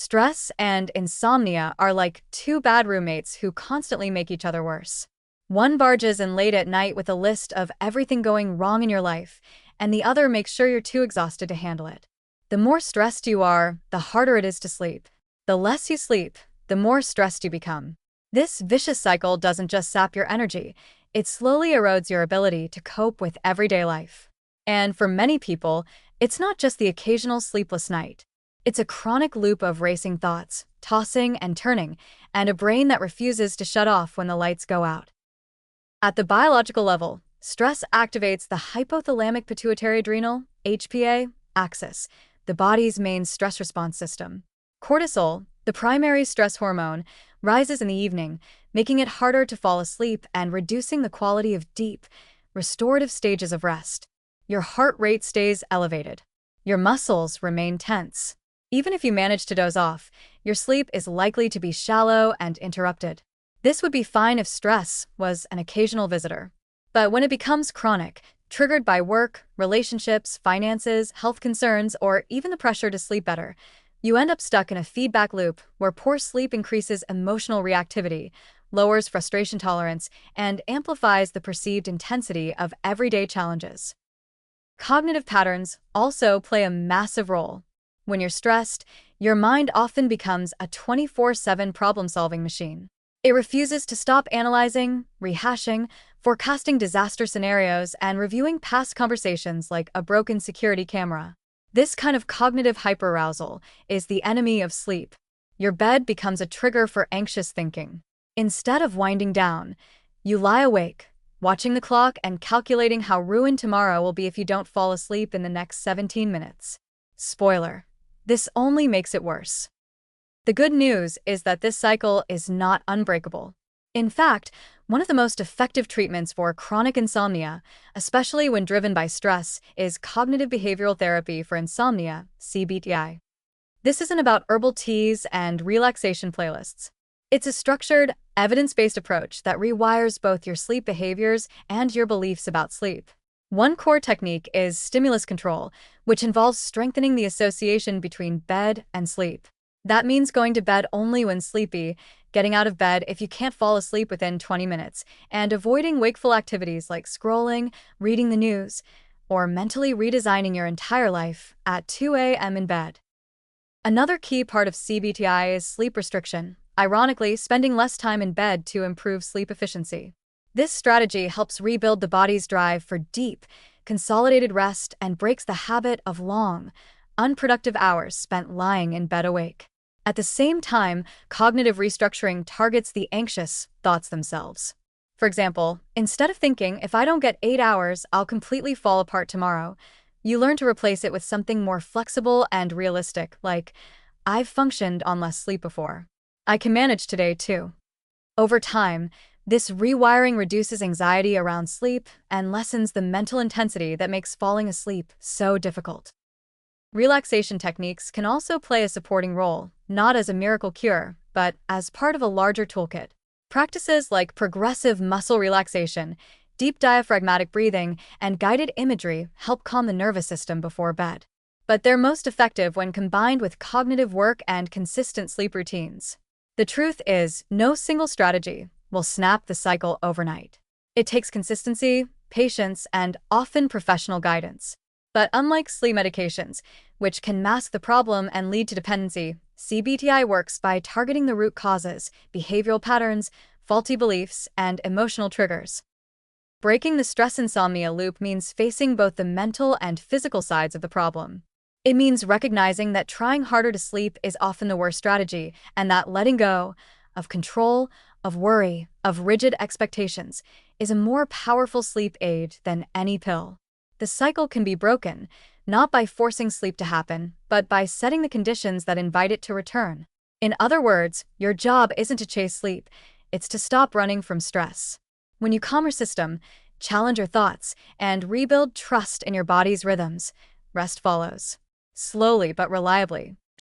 Stress and insomnia are like two bad roommates who constantly make each other worse. One barges in late at night with a list of everything going wrong in your life, and the other makes sure you're too exhausted to handle it. The more stressed you are, the harder it is to sleep. The less you sleep, the more stressed you become. This vicious cycle doesn't just sap your energy, it slowly erodes your ability to cope with everyday life. And for many people, it's not just the occasional sleepless night. It's a chronic loop of racing thoughts, tossing and turning, and a brain that refuses to shut off when the lights go out. At the biological level, stress activates the hypothalamic pituitary adrenal (HPA) axis, the body's main stress response system. Cortisol, the primary stress hormone, rises in the evening, making it harder to fall asleep and reducing the quality of deep, restorative stages of rest. Your heart rate stays elevated. Your muscles remain tense. Even if you manage to doze off, your sleep is likely to be shallow and interrupted. This would be fine if stress was an occasional visitor. But when it becomes chronic, triggered by work, relationships, finances, health concerns, or even the pressure to sleep better, you end up stuck in a feedback loop where poor sleep increases emotional reactivity, lowers frustration tolerance, and amplifies the perceived intensity of everyday challenges. Cognitive patterns also play a massive role. When you're stressed, your mind often becomes a 24/7 problem-solving machine. It refuses to stop analyzing, rehashing, forecasting disaster scenarios, and reviewing past conversations like a broken security camera. This kind of cognitive hyperarousal is the enemy of sleep. Your bed becomes a trigger for anxious thinking. Instead of winding down, you lie awake, watching the clock and calculating how ruined tomorrow will be if you don't fall asleep in the next 17 minutes. Spoiler: this only makes it worse. The good news is that this cycle is not unbreakable. In fact, one of the most effective treatments for chronic insomnia, especially when driven by stress, is cognitive behavioral therapy for insomnia, CBT-I. This isn't about herbal teas and relaxation playlists. It's a structured, evidence-based approach that rewires both your sleep behaviors and your beliefs about sleep. One core technique is stimulus control, which involves strengthening the association between bed and sleep. That means going to bed only when sleepy, getting out of bed if you can't fall asleep within 20 minutes, and avoiding wakeful activities like scrolling, reading the news, or mentally redesigning your entire life at 2 a.m. in bed. Another key part of CBT-I is sleep restriction, ironically spending less time in bed to improve sleep efficiency. This strategy helps rebuild the body's drive for deep, consolidated rest and breaks the habit of long, unproductive hours spent lying in bed awake. At the same time, cognitive restructuring targets the anxious thoughts themselves. For example, instead of thinking, if I don't get 8 hours, I'll completely fall apart tomorrow, you learn to replace it with something more flexible and realistic, like, I've functioned on less sleep before. I can manage today too. Over time, this rewiring reduces anxiety around sleep and lessens the mental intensity that makes falling asleep so difficult. Relaxation techniques can also play a supporting role, not as a miracle cure, but as part of a larger toolkit. Practices like progressive muscle relaxation, deep diaphragmatic breathing, and guided imagery help calm the nervous system before bed. But they're most effective when combined with cognitive work and consistent sleep routines. The truth is, no single strategy will snap the cycle overnight. It takes consistency, patience, and often professional guidance. But unlike sleep medications, which can mask the problem and lead to dependency, CBT-I works by targeting the root causes, behavioral patterns, faulty beliefs, and emotional triggers. Breaking the stress insomnia loop means facing both the mental and physical sides of the problem. It means recognizing that trying harder to sleep is often the worst strategy, and that letting go of control, of worry, of rigid expectations is a more powerful sleep aid than any pill. The cycle can be broken, not by forcing sleep to happen, but by setting the conditions that invite it to return. In other words, your job isn't to chase sleep, it's to stop running from stress. When you calm your system, challenge your thoughts, and rebuild trust in your body's rhythms, rest follows. Slowly but reliably.